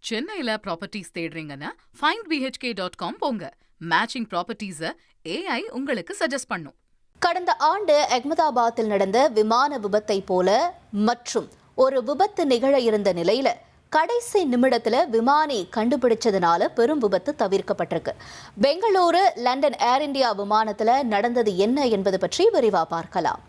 சென்னையில properties தேடுறீங்கன்னா findbhk.com போங்க. Matching ப்ராப்பர்ட்டிஸை AI உங்களுக்கு சஜஸ்ட் பண்ணும். கடந்த ஆண்டு அகமதாபாத்தில் நடந்த விமான விபத்தை போல மற்றும் ஒரு விபத்து நிகழ இருந்த நிலையில கடைசி நிமிடத்துல விமானி கண்டுபிடிச்சதுனால பெரும் விபத்து தவிர்க்கப்பட்டிருக்கு. பெங்களூரு லண்டன் ஏர் இந்தியா விமானத்துல நடந்தது என்ன என்பது பற்றி விரிவா பார்க்கலாம்.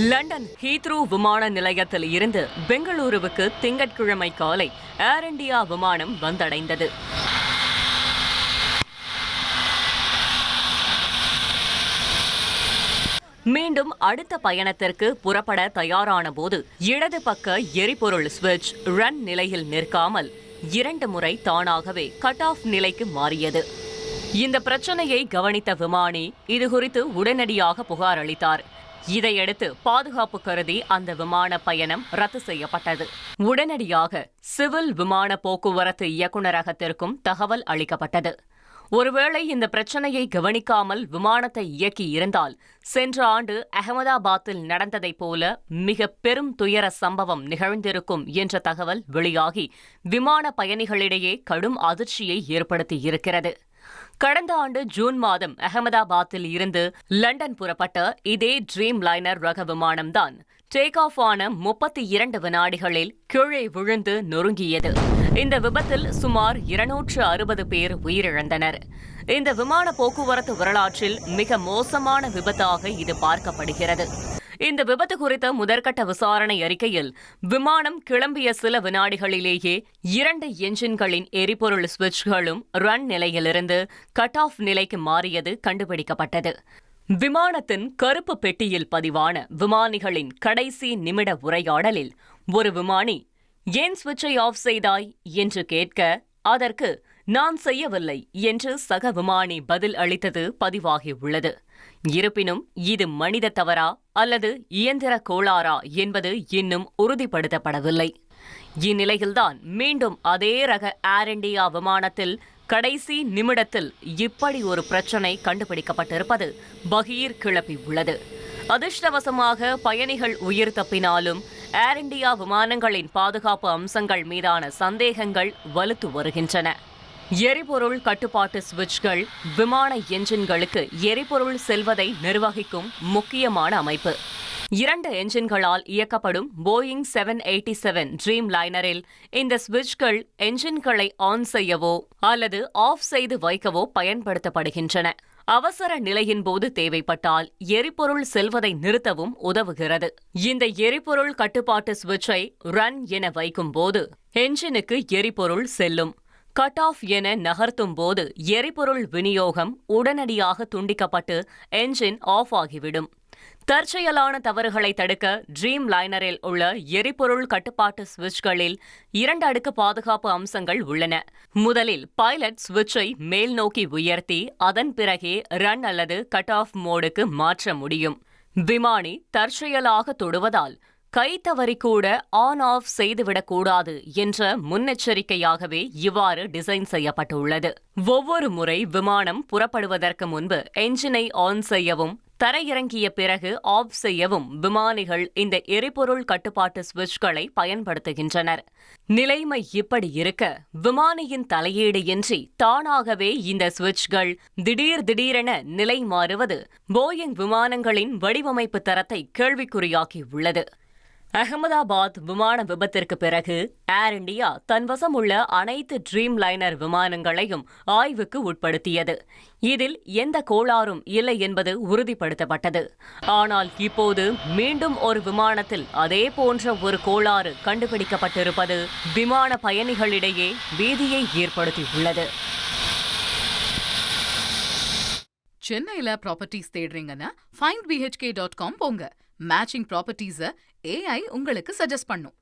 லண்டன் ஹீத்ரூ விமான நிலையத்தில் இருந்து பெங்களூருவுக்கு திங்கட்கிழமை காலை ஏர் இந்தியா விமானம் வந்தடைந்தது. மீண்டும் அடுத்த பயணத்திற்கு புறப்பட தயாரான போது இடது பக்க எரிபொருள் சுவிட்ச் ரன் நிலையில் நிற்காமல் 2 முறை தானாகவே கட் ஆஃப் நிலைக்கு மாறியது. இந்த பிரச்சனையை கவனித்த விமானி இதுகுறித்து உடனடியாக புகார் அளித்தார். இதையடுத்து பாதுகாப்பு கருதி அந்த விமான பயணம் ரத்து செய்யப்பட்டது. உடனடியாக சிவில் விமான போக்குவரத்து இயக்குநரகத்திற்கும் தகவல் அளிக்கப்பட்டது. ஒருவேளை இந்த பிரச்சனையை கவனிக்காமல் விமானத்தை இயக்கி இருந்தால் சென்ற ஆண்டு அகமதாபாத்தில் நடந்ததைப் போல மிக பெரும் துயர சம்பவம் நிகழ்ந்திருக்கும் என்ற தகவல் வெளியாகி விமான பயணிகளிடையே கடும் அதிர்ச்சியை ஏற்படுத்தியிருக்கிறது. கடந்த ஆண்டு ஜூன் மாதம் அகமதாபாத்தில் இருந்து லண்டன் புறப்பட்ட இதே ட்ரீம் லைனர் ரக விமானம்தான் டேக் ஆஃப் ஆன 32 வினாடிகளில் கீழே விழுந்து நொறுங்கியது. இந்த விபத்தில் சுமார் 260 பேர் உயிரிழந்தனர். இந்த விமான போக்குவரத்து வரலாற்றில் மிக மோசமான விபத்தாக இது பார்க்கப்படுகிறது. இந்த விபத்து குறித்த முதற்கட்ட விசாரணை அறிக்கையில் விமானம் கிளம்பிய சில வினாடிகளிலேயே 2 என்ஜின்களின் எரிபொருள் சுவிட்ச்களும் ரன் நிலையிலிருந்து கட் ஆஃப் நிலைக்கு மாறியது கண்டுபிடிக்கப்பட்டது. விமானத்தின் கருப்பு பெட்டியில் பதிவான விமானிகளின் கடைசி நிமிட உரையாடலில் ஒரு விமானி ஏன் சுவிட்சை ஆஃப் செய்தாய் என்று கேட்க அதற்கு நான் செய்யவில்லை என்று சக விமானி பதில் அளித்தது பதிவாகியுள்ளது. இருப்பினும் இது மனித தவறா அல்லது இயந்திர கோளாறா என்பது இன்னும் உறுதிப்படுத்தப்படவில்லை. இந்நிலையில்தான் மீண்டும் அதே ரக ஏர் இந்தியா விமானத்தில் கடைசி நிமிடத்தில் இப்படி ஒரு பிரச்சனை கண்டுபிடிக்கப்பட்டிருப்பது பகீர் கிளப்பியுள்ளது. அதிர்ஷ்டவசமாக பயணிகள் உயிர் தப்பினாலும் ஏர் இந்தியா விமானங்களின் பாதுகாப்பு அம்சங்கள் மீதான சந்தேகங்கள் வலுத்து வருகின்றன. எரிபொருள் கட்டுப்பாட்டு சுவிட்ச்கள் விமான என்ஜின்களுக்கு எரிபொருள் செல்வதை நிர்வகிக்கும் முக்கியமான அமைப்பு. 2 என்ஜின்களால் இயக்கப்படும் போயிங் 787 ட்ரீம் லைனரில் இந்த சுவிட்ச்கள் என்ஜின்களை ஆன் செய்யவோ அல்லது ஆஃப் செய்து வைக்கவோ பயன்படுத்தப்படுகின்றன. அவசர நிலையின் போது தேவைப்பட்டால் எரிபொருள் செல்வதை நிறுத்தவும் உதவுகிறது. இந்த எரிபொருள் கட்டுப்பாட்டு சுவிட்சை ரன் என வைக்கும் போது என்ஜினுக்கு எரிபொருள் செல்லும். கட் ஆஃப் என நகர்த்தும் போது எரிபொருள் விநியோகம் உடனடியாக துண்டிக்கப்பட்டு என்ஜின் ஆஃப் ஆகிவிடும். தற்செயலான தவறுகளை தடுக்க ட்ரீம் லைனரில் உள்ள எரிபொருள் கட்டுப்பாட்டு சுவிட்ச்களில் 2 அடுக்கு பாதுகாப்பு அம்சங்கள் உள்ளன. முதலில் பைலட் சுவிட்சை மேல் நோக்கி உயர்த்தி அதன் பிறகே ரன் அல்லது கட் ஆஃப் மோடுக்கு மாற்ற முடியும். விமானி தற்செயலாக தொடுவதால் கை தவறி கூட ஆன் ஆஃப் செய்துவிடக்கூடாது என்ற முன்னெச்சரிக்கையாகவே இவ்வாறு டிசைன் செய்யப்பட்டுள்ளது. ஒவ்வொரு முறை விமானம் புறப்படுவதற்கு முன்பு என்ஜினை ஆன் செய்யவும் தரையிறங்கிய பிறகு ஆஃப் செய்யவும் விமானிகள் இந்த எரிபொருள் கட்டுப்பாட்டு சுவிட்ச்களை பயன்படுத்துகின்றனர். நிலைமை இப்படி இருக்க விமானியின் தலையீடு இன்றி தானாகவே இந்த சுவிட்ச்கள் திடீரென நிலை மாறுவது போயிங் விமானங்களின் வடிவமைப்பு தரத்தை கேள்விக்குறியாக்கியுள்ளது. அகமதாபாத் விமான விபத்திற்கு பிறகு ஏர் இந்தியா தன்வசம் உள்ள அனைத்து ட்ரீம் லைனர் விமானங்களையும் ஆய்வுக்கு உட்படுத்தியது. இதில் எந்த கோளாறும் இல்லை என்பது உறுதிப்படுத்தப்பட்டது. ஆனால் இப்போது மீண்டும் ஒரு விமானத்தில் அதே போன்ற ஒரு கோளாறு கண்டுபிடிக்கப்பட்டிருப்பது விமான பயணிகளிடையே பீதியை ஏற்படுத்தியுள்ளது. சென்னையில ப்ராப்பர்ட்டிஸ் தேடுறீங்கன்னா findbhk.com போங்க. மேட்சிங் ப்ராப்பர்ட்டிஸை AI உங்களுக்கு சஜஸ்ட் பண்ணும்.